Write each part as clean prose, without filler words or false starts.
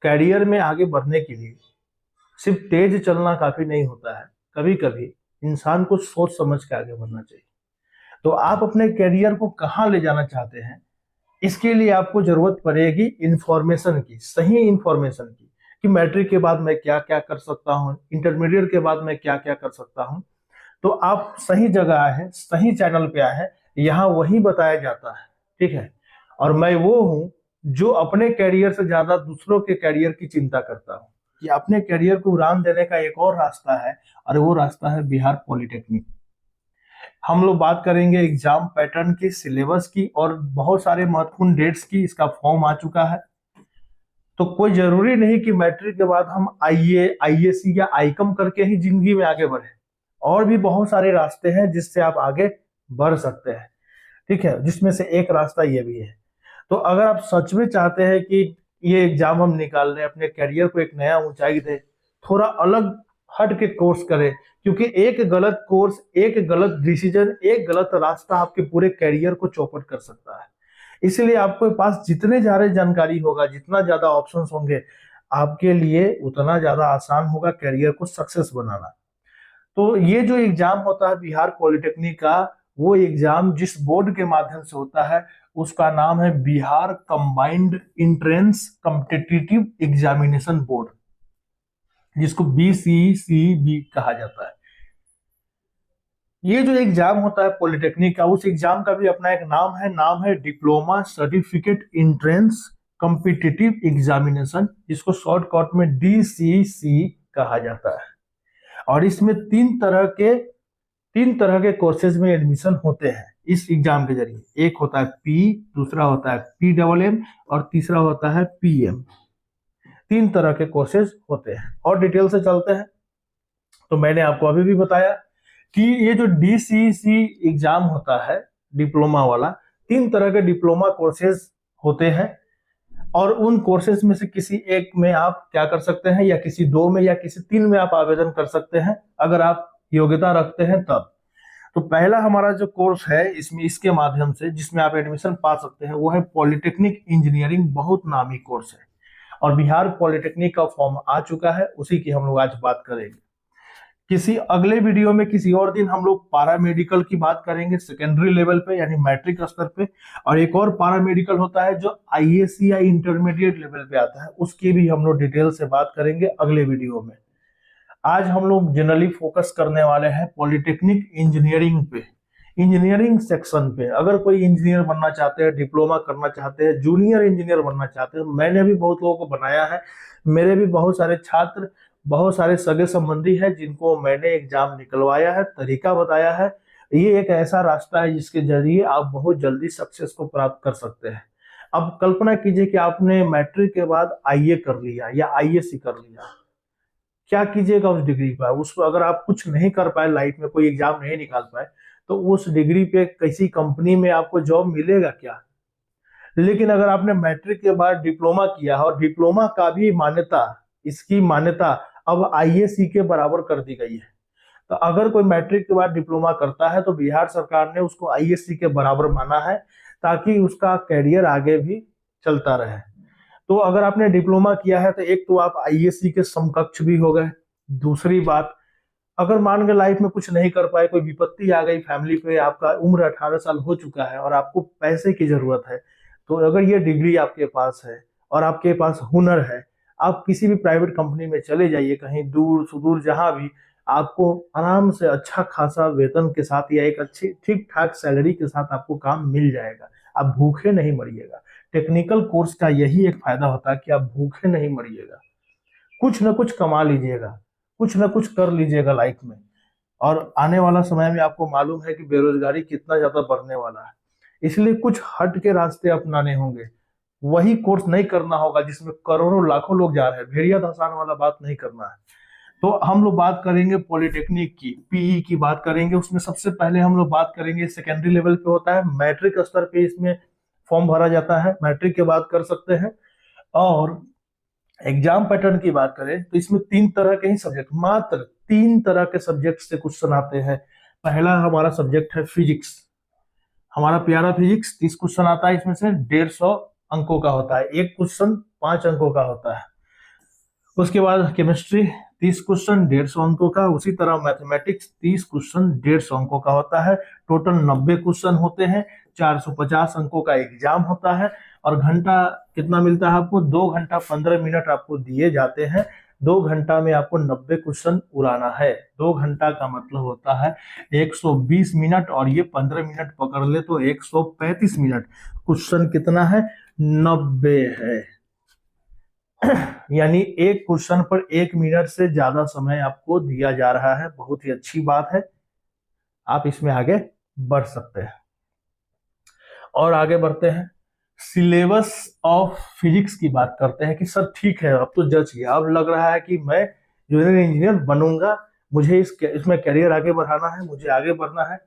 Career में आगे बढ़ने के लिए सिर्फ तेज चलना काफी नहीं होता है। कभी कभी इंसान को सोच समझ के आगे बढ़ना चाहिए। तो आप अपने कैरियर को कहाँ ले जाना चाहते हैं, इसके लिए आपको जरूरत पड़ेगी इंफॉर्मेशन की, सही इंफॉर्मेशन की, कि मैट्रिक के बाद मैं क्या क्या कर सकता हूँ, इंटरमीडिएट के बाद मैं क्या क्या कर सकता हूँ। तो आप सही जगह आए हैं, सही चैनल पे आए हैं, यहाँ वही बताया जाता है। ठीक है। और मैं वो हूँ जो अपने कैरियर से ज्यादा दूसरों के कैरियर की चिंता करता हूँ, कि अपने कैरियर को उड़ान देने का एक और रास्ता है, और वो रास्ता है बिहार पॉलिटेक्निक। हम लोग बात करेंगे एग्जाम पैटर्न की, सिलेबस की, और बहुत सारे महत्वपूर्ण डेट्स की। इसका फॉर्म आ चुका है। तो कोई जरूरी नहीं कि मैट्रिक के बाद हम आईए, आईएससी या आईकम करके ही जिंदगी में आगे बढ़े। और भी बहुत सारे रास्ते हैं जिससे आप आगे बढ़ सकते हैं। ठीक है, जिसमें से एक रास्ता ये भी है। तो अगर आप सच में चाहते हैं कि ये एग्जाम हम निकाल रहे हैं, अपने करियर को एक नया ऊंचाई दे, थोड़ा अलग हट के कोर्स करें, क्योंकि एक गलत कोर्स, एक गलत डिसीजन, एक गलत रास्ता आपके पूरे करियर को चौपट कर सकता है। इसलिए आपके पास जितने ज्यादा जानकारी होगा, जितना ज्यादा ऑप्शंस होंगे, आपके लिए उतना ज्यादा आसान होगा करियर को सक्सेस बनाना। तो ये जो एग्जाम होता है बिहार पॉलिटेक्निक का, वो एग्जाम जिस बोर्ड के माध्यम से होता है उसका नाम है Bihar combined entrance competitive examination board, जिसको BCCB कहा जाता है। ये जो एग्जाम होता है पॉलिटेक्निक का, उस एग्जाम का भी अपना एक नाम है diploma certificate entrance competitive examination, जिसको शॉर्टकट में DCC कहा जाता है। और इसमें तीन तरह के कोर्सेज में एडमिशन होते हैं इस एग्जाम के जरिए। एक होता है दूसरा होता है PMM, और तीसरा होता है PM। तीन तरह के कोर्सेज होते हैं। और डिटेल से चलते हैं, तो मैंने आपको अभी भी बताया कि ये जो DCC एग्जाम होता है डिप्लोमा वाला, तीन तरह के डिप्लोमा कोर्सेज होते हैं। और उन कोर्सेज में से किसी एक में आप क्या कर सकते हैं, या किसी दो में या किसी तीन में आप आवेदन कर सकते हैं, अगर आप योग्यता रखते हैं तब। तो पहला हमारा जो कोर्स है इसमें, इसके माध्यम से जिसमें आप एडमिशन पा सकते हैं, वो है पॉलिटेक्निक इंजीनियरिंग। बहुत नामी कोर्स है, और बिहार पॉलिटेक्निक का फॉर्म आ चुका है, उसी की हम लोग आज बात करेंगे। किसी अगले वीडियो में, किसी और दिन, हम लोग पारा मेडिकल की बात करेंगे सेकेंडरी लेवल पे, यानी मैट्रिक स्तर पे। और एक और पारा मेडिकल होता है जो IAC या इंटरमीडिएट लेवल पे आता है, उसकी भी हम लोग डिटेल से बात करेंगे अगले वीडियो में। आज हम लोग जनरली फोकस करने वाले हैं पॉलिटेक्निक इंजीनियरिंग पे, इंजीनियरिंग सेक्शन पे। अगर कोई इंजीनियर बनना चाहते हैं, डिप्लोमा करना चाहते हैं, जूनियर इंजीनियर बनना चाहते हैं, मैंने भी बहुत लोगों को बनाया है। मेरे भी बहुत सारे छात्र, बहुत सारे सगे संबंधी हैं जिनको मैंने एग्जाम निकलवाया है, तरीका बताया है। ये एक ऐसा रास्ता है जिसके जरिए आप बहुत जल्दी सक्सेस को प्राप्त कर सकते हैं। अब कल्पना कीजिए कि आपने मैट्रिक के बाद आईए कर लिया या IAC कर लिया, क्या कीजिएगा उस डिग्री पर? उसको अगर आप कुछ नहीं कर पाए लाइफ में, कोई एग्जाम नहीं निकाल पाए, तो उस डिग्री पे किसी कंपनी में आपको जॉब मिलेगा क्या? लेकिन अगर आपने मैट्रिक के बाद डिप्लोमा किया, और डिप्लोमा का भी मान्यता, इसकी मान्यता अब IAC के बराबर कर दी गई है। तो अगर कोई मैट्रिक के बाद डिप्लोमा करता है तो बिहार सरकार ने उसको IAC के बराबर माना है, ताकि उसका कैरियर आगे भी चलता रहे। तो अगर आपने डिप्लोमा किया है तो एक तो आप IAC के समकक्ष भी हो गए। दूसरी बात, अगर मान के लाइफ में कुछ नहीं कर पाए, कोई विपत्ति आ गई फैमिली पे, आपका उम्र 18 साल हो चुका है और आपको पैसे की जरूरत है, तो अगर ये डिग्री आपके पास है और आपके पास हुनर है, आप किसी भी प्राइवेट कंपनी में चले जाइए, कहीं दूर सुदूर जहां भी, आपको आराम से अच्छा खासा वेतन के साथ या एक अच्छी ठीक ठाक सैलरी के साथ आपको काम मिल जाएगा। आप भूखे नहीं मरिएगा। टेक्निकल कोर्स का यही एक फायदा होता है कि आप भूखे नहीं मरिएगा, कुछ ना कुछ कमा लीजिएगा, कुछ ना कुछ कर लीजिएगा लाइफ में। और आने वाला समय में आपको मालूम है कि बेरोजगारी कितना ज्यादा बढ़ने वाला है, इसलिए कुछ हट के रास्ते अपनाने होंगे। वही कोर्स नहीं करना होगा जिसमें करोड़ों लाखों लोग जा रहे हैं। भेड़िया धसान वाला बात नहीं करना है। तो हम लोग बात करेंगे पॉलिटेक्निक की, PE की बात करेंगे। उसमें सबसे पहले हम लोग बात करेंगे, सेकेंडरी लेवल पे होता है, मैट्रिक स्तर पे इसमें फॉर्म भरा जाता है, मैट्रिक के बाद कर सकते हैं। और एग्जाम पैटर्न की बात करें तो इसमें तीन तरह के ही सब्जेक्ट, मात्र तीन तरह के सब्जेक्ट से क्वेश्चन आते हैं। पहला हमारा सब्जेक्ट है फिजिक्स, हमारा प्यारा फिजिक्स। 30 क्वेश्चन आता है, इसमें से 150 अंकों का होता है। एक क्वेश्चन 5 अंकों का होता है। उसके बाद केमिस्ट्री 30 क्वेश्चन 150 अंकों का, उसी तरह मैथमेटिक्स 30 क्वेश्चन 150 अंकों का होता है। टोटल 90 क्वेश्चन होते हैं, 450 अंकों का एग्जाम होता है। और घंटा कितना मिलता है आपको? 2 घंटा 15 मिनट आपको दिए जाते हैं। 2 घंटा में आपको 90 क्वेश्चन उड़ाना है। 2 घंटा का मतलब होता है 120 मिनट, और ये 15 मिनट पकड़ ले तो 135 मिनट। क्वेश्चन कितना है? 90 है। यानी एक क्वेश्चन पर 1 मिनट से ज्यादा समय आपको दिया जा रहा है। बहुत ही अच्छी बात है, आप इसमें आगे बढ़ सकते हैं। और आगे बढ़ते हैं, सिलेबस ऑफ फिजिक्स की बात करते हैं कि सर ठीक है, अब तो जज गया, अब लग रहा है कि मैं जूनियर इंजीनियर बनूंगा, मुझे इसमें करियर आगे बढ़ाना है, मुझे आगे बढ़ना है।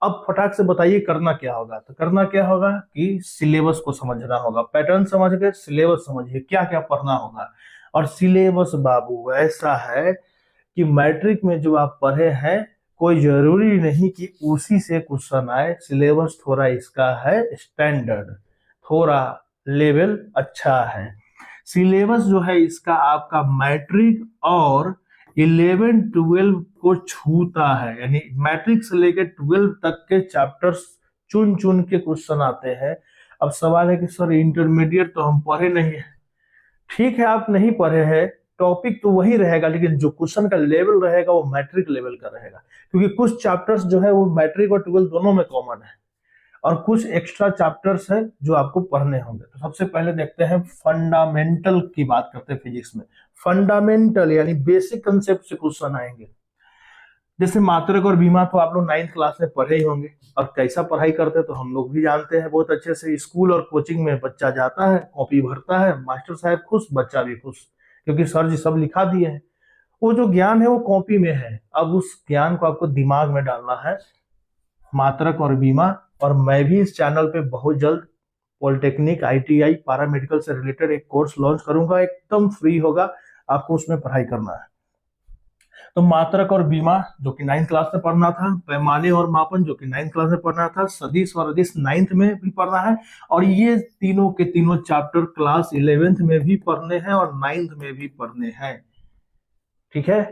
अब फटाक से बताइए करना क्या होगा? तो करना क्या होगा कि सिलेबस को समझना होगा। पैटर्न समझ गए, सिलेबस समझिए क्या क्या पढ़ना होगा। और सिलेबस बाबू ऐसा है कि मैट्रिक में जो आप पढ़े हैं, कोई जरूरी नहीं कि उसी से क्वेश्चन आए। सिलेबस थोड़ा इसका है स्टैंडर्ड, थोड़ा लेवल अच्छा है। सिलेबस जो है इसका आपका मैट्रिक और 11-12 को छूता है, यानी मैट्रिक से लेकर 12 तक के चैप्टर्स चुन चुन के क्वेश्चन आते हैं। अब सवाल है कि सर इंटरमीडिएट तो हम पढ़े नहीं है। ठीक है, आप नहीं पढ़े हैं, टॉपिक तो वही रहेगा, लेकिन जो क्वेश्चन का लेवल रहेगा वो मैट्रिक लेवल का रहेगा, क्योंकि कुछ चैप्टर्स जो है वो मैट्रिक और 12 दोनों में कॉमन है, और कुछ एक्स्ट्रा चैप्टर्स है जो आपको पढ़ने होंगे। तो सबसे पहले देखते हैं फंडामेंटल की बात करते हैं फिजिक्स में। फंडामेंटल यानी बेसिक कंसेप्ट से क्वेश्चन आएंगे। जैसे मात्रक और बीमा तो आप लोग 9th क्लास में पढ़े ही होंगे, और कैसा पढ़ाई करते हैं तो हम लोग भी जानते हैं बहुत अच्छे से। स्कूल और कोचिंग में बच्चा जाता है, कॉपी भरता है, मास्टर साहब खुश, बच्चा भी खुश, क्योंकि सर जी सब लिखा दिए हैं। वो जो ज्ञान है वो कॉपी में है, अब उस ज्ञान को आपको दिमाग में डालना है। मात्रक और बीमा, और मैं भी इस चैनल पे बहुत जल्द पॉलिटेक्निक, आईटीआई, पैरामेडिकल से रिलेटेड एक कोर्स लॉन्च करूंगा, एकदम फ्री होगा, आपको उसमें पढ़ाई करना है। तो मात्रक और बीमा जो कि 9th क्लास में पढ़ना था, पैमाने और मापन जो कि 9th क्लास में पढ़ना था, सदिश और अदिश 9th में भी पढ़ना है, और ये तीनों के तीनों चैप्टर क्लास 11th में भी पढ़ने हैं और 9th में भी पढ़ने हैं। ठीक है,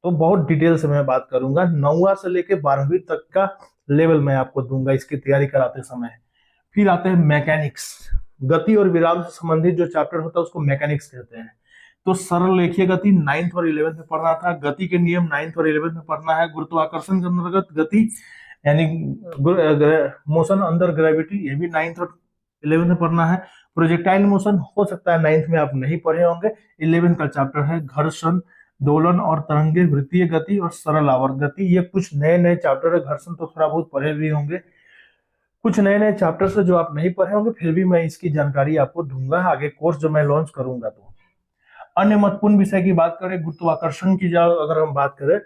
तो बहुत डिटेल से मैं बात करूंगा। 9वां से लेके 12वीं तक का लेवल मैं आपको दूंगा इसकी तैयारी कराते समय। फिर आते हैं मैकेनिक्स। गति और विराम से संबंधित जो चैप्टर होता है उसको मैकेनिक्स कहते हैं। तो सरल रेखीय गति 9th और 11th में पढ़ना था, गति के नियम 9th और 11th में पढ़ना है, गुरुत्वाकर्षण के अंतर्गत गति यानी मोशन अंडर ग्रेविटी, ये भी 9th और 11th में पढ़ना है। प्रोजेक्टाइल मोशन हो सकता है 9th में आप नहीं पढ़े होंगे, 11th का चैप्टर है। घर्षण, दोलन और तरंगे, वृत्तीय गति और सरल आवर्त गति, ये कुछ नए नए चैप्टर है। घर्षण तो थोड़ा बहुत पढ़े भी होंगे, कुछ नए नए चैप्टर्स है जो आप नहीं पढ़े होंगे, फिर भी मैं इसकी जानकारी आपको दूंगा आगे कोर्स जो मैं लॉन्च करूंगा। तो अन्य महत्वपूर्ण विषय की बात करें, गुरुत्वाकर्षण की अगर हम बात करें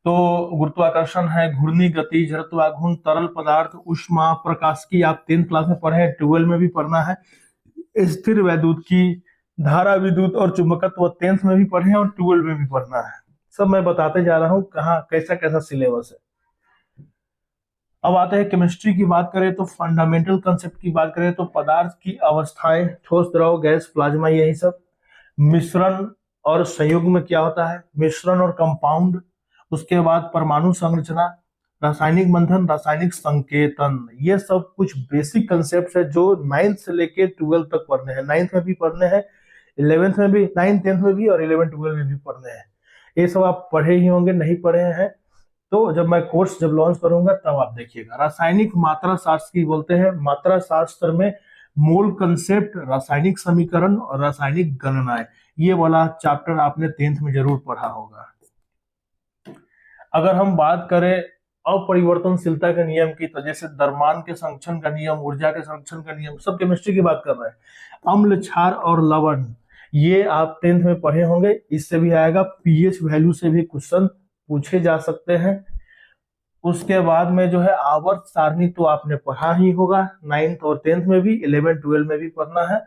तो गुरुत्वाकर्षण है, घूर्णी गति, जड़त्वाघूर्ण, तरल पदार्थ, ऊष्मा, प्रकाशिकी, आप 10th क्लास में पढ़े हैं, 12 में भी पढ़ना है। स्थिर वैद्युत की, धारा विद्युत और चुंबकत्व 10th में भी पढ़े हैं और 12 में भी पढ़ना है। सब मैं बताते जा रहा हूँ कहाँ कैसा कैसा सिलेबस है। अब आते हैं केमिस्ट्री की बात करें तो फंडामेंटल कंसेप्ट की बात करें तो पदार्थ की अवस्थाएं, ठोस, द्रव, गैस, प्लाज्मा, यही सब। मिश्रण और संयुग्म में क्या होता है, मिश्रण और कंपाउंड। उसके बाद परमाणु संरचना, रासायनिक बंधन, रासायनिक संकेतन, ये सब कुछ बेसिक कंसेप्ट है जो 9th से लेके 12 तक पढ़ने हैं। 9th में भी पढ़ने हैं, 11th में भी, 9th 10th में भी और 11 12 में भी पढ़ने हैं। ये सब आप पढ़े ही होंगे, नहीं पढ़े हैं तो जब मैं कोर्स जब लॉन्च करूंगा तब आप देखिएगा। रासायनिक मात्रा शास्त्र की बोलते हैं, मात्रा शास्त्र में मूल कंसेप्ट, रासायनिक समीकरण और रासायनिक गणनाएं, ये वाला चैप्टर आपने 10th में जरूर पढ़ा होगा। अगर हम बात करें अपरिवर्तनशीलता के नियम की, तो जैसे द्रव्यमान के संरक्षण का नियम, ऊर्जा के संरक्षण का नियम, सब केमिस्ट्री की बात कर रहे हैं। अम्ल, क्षार और लवण, ये आप 10th में पढ़े होंगे, इससे भी आएगा। पीएच वैल्यू से भी क्वेश्चन पूछे जा सकते हैं। उसके बाद में जो है आवर्त सारणी तो आपने पढ़ा ही होगा, 9th और 10th में भी, 11 12 में भी पढ़ना है।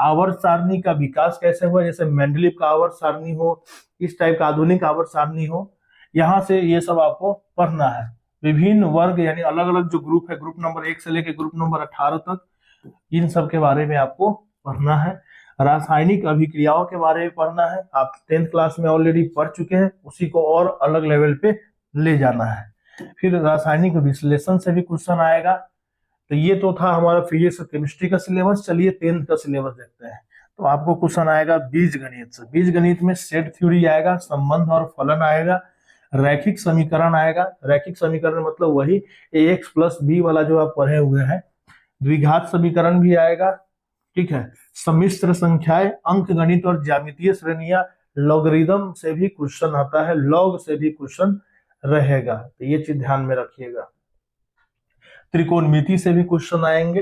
आवर्त सारणी का विकास कैसे हुआ, जैसे मेंडलीव का आवर्त सारणी हो, इस टाइप का आधुनिक आवर्त सारणी हो, यहाँ से ये सब आपको पढ़ना है। विभिन्न वर्ग यानी अलग अलग जो ग्रुप है, ग्रुप नंबर 1 से लेकर ग्रुप नंबर 18 तक, इन सब के बारे में आपको पढ़ना है। रासायनिक अभिक्रियाओं के बारे में पढ़ना है, आप 10th क्लास में ऑलरेडी पढ़ चुके हैं, उसी को और अलग लेवल पे ले जाना है। फिर रासायनिक विश्लेषण से भी क्वेश्चन आएगा। तो ये तो था हमारा फिजिक्स और केमिस्ट्री का सिलेबस। चलिए 10th का सिलेबस देखते हैं। तो आपको क्वेश्चन आएगा बीज गणित से। बीज गणित में सेट थ्योरी आएगा, संबंध और फलन आएगा, रैखिक समीकरण आएगा। रैखिक समीकरण मतलब वही ax प्लस बी वाला जो आप पढ़े हुए हैं। द्विघात समीकरण भी आएगा, ठीक है। सम्मिश्र संख्याएं, अंक गणित और ज्यामितीय श्रेणियां, लॉगरिदम से भी क्वेश्चन आता है, लॉग से भी क्वेश्चन रहेगा, तो ये चीज ध्यान में रखिएगा। त्रिकोणमिति से भी क्वेश्चन आएंगे।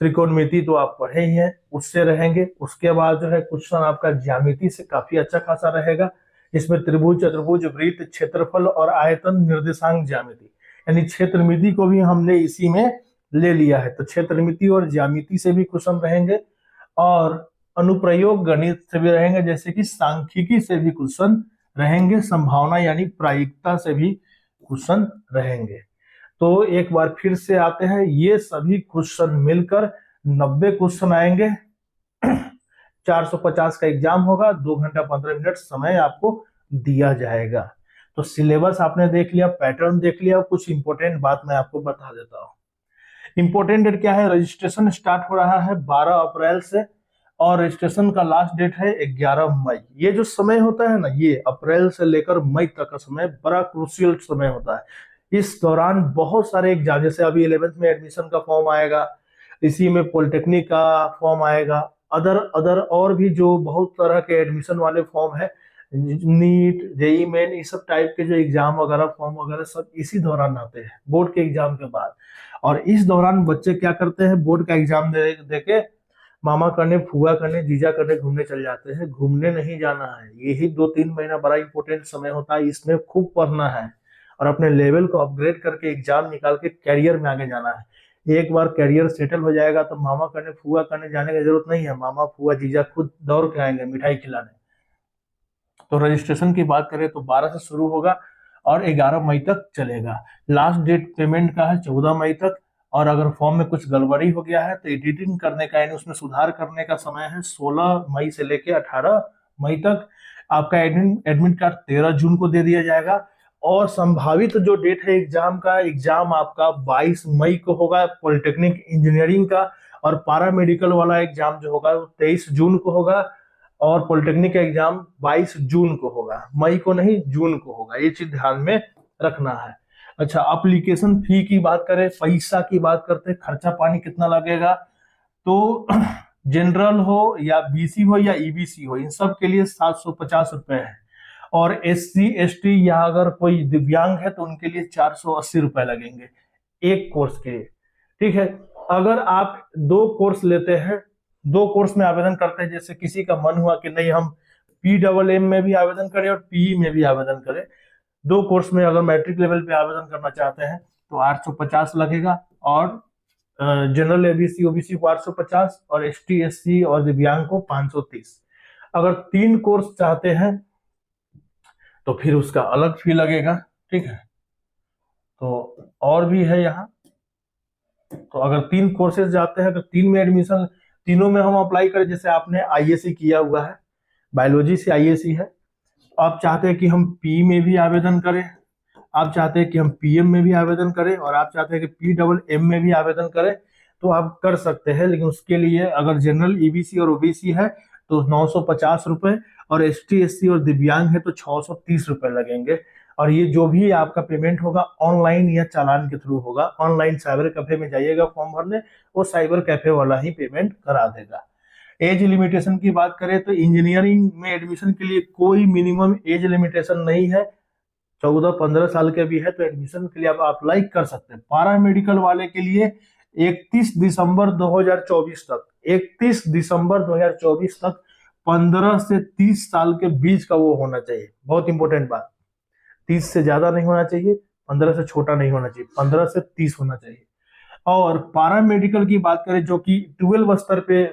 त्रिकोणमिति तो आप पढ़े ही हैं, उससे रहेंगे। उसके बाद जो है क्वेश्चन आपका ज्यामिति से काफी अच्छा खासा रहेगा। इसमें त्रिभुज, चतुर्भुज, वृत्त, क्षेत्रफल और आयतन, निर्देशांक ज्यामिति, यानी क्षेत्रमिति को भी हमने इसी में ले लिया है। तो क्षेत्रमिति और ज्यामिति से भी क्वेश्चन रहेंगे और अनुप्रयोग गणित से भी रहेंगे, जैसे कि सांख्यिकी से भी क्वेश्चन रहेंगे, संभावना यानी प्रायिकता से भी क्वेश्चन रहेंगे। तो एक बार फिर से आते हैं, ये सभी क्वेश्चन मिलकर 90 क्वेश्चन आएंगे। 450 का एग्जाम होगा, 2 घंटा 15 मिनट समय आपको दिया जाएगा। तो सिलेबस आपने देख लिया, पैटर्न देख लिया। कुछ इंपॉर्टेंट बात मैं आपको बता देता हूँ। इंपॉर्टेंट डेट क्या है? रजिस्ट्रेशन स्टार्ट हो रहा है 12 अप्रैल से और रजिस्ट्रेशन का लास्ट डेट है 11 मई। ये जो समय होता है ना, ये अप्रैल से लेकर मई तक का समय बड़ा क्रूशियल समय होता है। इस दौरान बहुत सारे एग्जाम, जैसे अभी 11th में एडमिशन का फॉर्म आएगा, इसी में पॉलिटेक्निक का फॉर्म आएगा, अदर और भी जो बहुत तरह के एडमिशन वाले फॉर्म है, नीट, जेई मेन, इस सब टाइप के जो एग्जाम वगैरह, फॉर्म वगैरह सब इसी दौरान आते हैं, बोर्ड के एग्जाम के बाद। और इस दौरान बच्चे क्या करते हैं, बोर्ड का एग्जाम दे के मामा करने, फुआ करने, जीजा करने घूमने चल जाते हैं। घूमने नहीं जाना है, यही 2-3 महीना बड़ा इंपॉर्टेंट समय होता है, इसमें खूब पढ़ना है और अपने लेवल को अपग्रेड करके एग्जाम निकाल के कैरियर में आगे जाना है। एक बार कैरियर सेटल हो जाएगा तो मामा करने, फुआ करने जाने की जरूरत नहीं है, मामा फुआ जीजा खुद दौड़ के आएंगे मिठाई खिलाने। तो रजिस्ट्रेशन की बात करें तो 12 से शुरू होगा और 11 मई तक चलेगा। लास्ट डेट पेमेंट का है 14 मई तक। और अगर फॉर्म में कुछ गड़बड़ी हो गया है तो एडिटिंग करने का, यानी उसमें सुधार करने का समय है 16 मई से लेके 18 मई तक। आपका एडमिट कार्ड 13 जून को दे दिया जाएगा। और संभावित जो डेट है एग्जाम का, एग्जाम आपका 22 मई को होगा पॉलिटेक्निक इंजीनियरिंग का, और पारा मेडिकल वाला एग्जाम जो होगा वो 23 जून को होगा, और पॉलिटेक्निक का एग्जाम 22 जून को होगा, मई को नहीं जून को होगा। ये चीज ध्यान में रखना है। अच्छा, एप्लीकेशन फी की बात करें, पैसा की बात करते हैं, खर्चा पानी कितना लगेगा, तो जनरल हो या बीसी हो या ईबीसी हो, इन सब के लिए 750 रुपए है। और एससी एसटी या अगर कोई दिव्यांग है तो उनके लिए 480 रुपए लगेंगे एक कोर्स के लिए, ठीक है। अगर आप 2 कोर्स लेते हैं, 2 कोर्स में आवेदन करते हैं, जैसे किसी का मन हुआ कि नहीं हम PMM में भी आवेदन करें और PE में भी आवेदन करें, 2 कोर्स में अगर मैट्रिक लेवल पे आवेदन करना चाहते हैं तो 850 लगेगा। और जनरल एबीसी ओबीसी को 850 और एसटी एससी और दिव्यांग को 530। अगर 3 कोर्स चाहते हैं तो फिर उसका अलग फी लगेगा, ठीक है। तो और भी है यहाँ। तो अगर 3 कोर्सेज जाते हैं तो 3 में एडमिशन, तीनों में हम अप्लाई करें, जैसे आपने आईएससी किया हुआ है, बायोलॉजी से आईएससी है, आप चाहते हैं कि हम पी में भी आवेदन करें, आप चाहते हैं कि हम पीएम में भी आवेदन करें, और आप चाहते हैं कि PMM में भी आवेदन करें, तो आप कर सकते हैं। लेकिन उसके लिए अगर जनरल ईबीसी और ओबीसी है तो 950 रुपए, और एसटी एससी और दिव्यांग है तो 630 रुपए लगेंगे। और ये जो भी आपका पेमेंट होगा ऑनलाइन या चालान के थ्रू होगा। ऑनलाइन साइबर कैफे में जाइएगा फॉर्म भरने, वो साइबर कैफे वाला ही पेमेंट करा देगा। एज लिमिटेशन की बात करें तो इंजीनियरिंग में एडमिशन के लिए कोई मिनिमम एज लिमिटेशन नहीं है। 14-15 साल के भी है तो एडमिशन के लिए आप अप्लाई कर सकते हैं। पारा मेडिकल वाले के लिए 31 दिसंबर 2024 तक, 31 दिसंबर 2024 तक 15 से 30 साल के बीच का वो होना चाहिए। बहुत इंपॉर्टेंट बात, 30 से ज्यादा नहीं होना चाहिए, 15 से छोटा नहीं होना चाहिए, 15 से 30 होना चाहिए। और पारा मेडिकल की बात करें जो कि 12 स्तर पे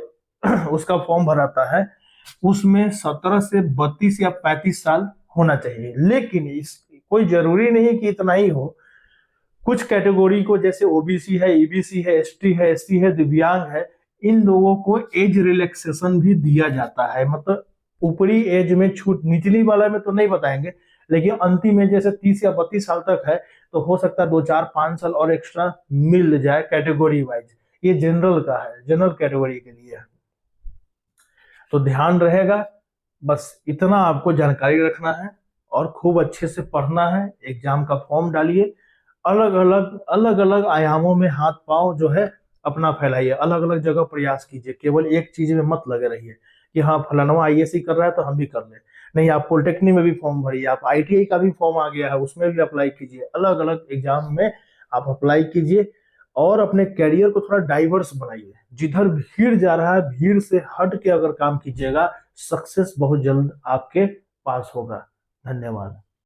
उसका फॉर्म भराता है, उसमें 17 से 32 या 35 साल होना चाहिए। लेकिन इस कोई जरूरी नहीं कि इतना ही हो। कुछ कैटेगरी को, जैसे ओबीसी है, ईबीसी है, एसटी है, एससी है, दिव्यांग है, इन लोगों को एज रिलैक्सेशन भी दिया जाता है। मतलब ऊपरी एज में छूट, निचली वाला में तो नहीं बताएंगे, लेकिन अंतिम एज जैसे 30 या 32 साल तक है तो हो सकता है 2 4 5 साल और एक्स्ट्रा मिल जाए कैटेगरी वाइज। ये जनरल का है, जनरल कैटेगरी के लिए। तो ध्यान रहेगा, बस इतना आपको जानकारी रखना है और खूब अच्छे से पढ़ना है। एग्जाम का फॉर्म डालिए, अलग अलग आयामों में हाथ पांव जो है अपना फैलाइए, अलग अलग जगह प्रयास कीजिए, केवल एक चीज में मत लगे रहिए कि हाँ फलाना आईएएससी कर रहा है तो हम भी कर लें। नहीं, आप पॉलिटेक्निक में भी फॉर्म भरिए, आप आईटीआई का भी फॉर्म आ गया है उसमें भी अप्लाई कीजिए, अलग अलग एग्जाम में आप अप्लाई कीजिए और अपने कैरियर को थोड़ा डाइवर्स बनाइए। जिधर भीड़ जा रहा है भीड़ से हट के अगर काम कीजिएगा, सक्सेस बहुत जल्द आपके पास होगा। धन्यवाद।